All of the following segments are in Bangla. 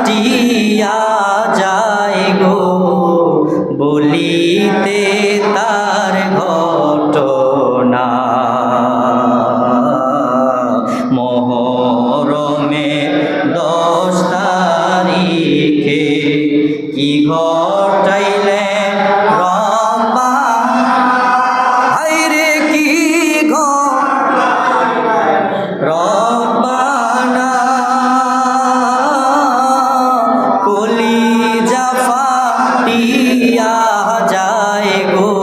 ফাটিয়া যায় গো বলিতে তার ঘটনা। মহরমের 10 তারিখে কি ঘটাইলেন রব্বানা, হায়রে কি রব্বানা, কলিজা ফাটিয়া যায় গো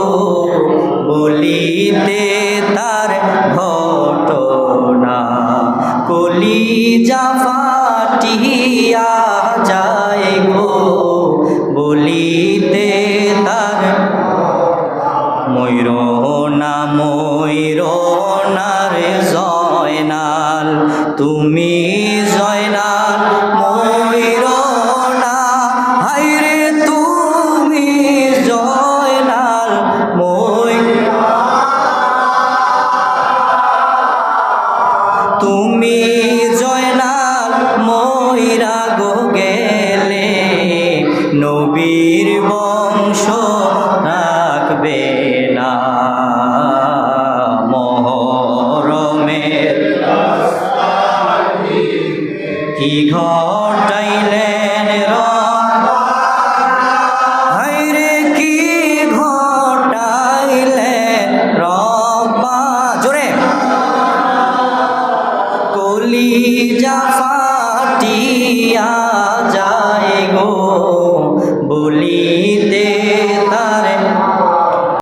বলিতে তার ঘটনা। কলিজা ফাটিয়া যায় গো বলিতে তার। ময়ূরনা ময়ূরনা রে জয়নাল, তুমি জয়নাল ময়ূরনা, হায়রে তুমি জয়নাল তুমি জয়নাল ময়রা গো গেলে নবীর বংশ রাখবে না। মহরমের কি ঘটাইলেন হায়রে কি ঘটাইলেন রব্বা, জোরে কলিজা ফাটিয়া যায় গো বলিতে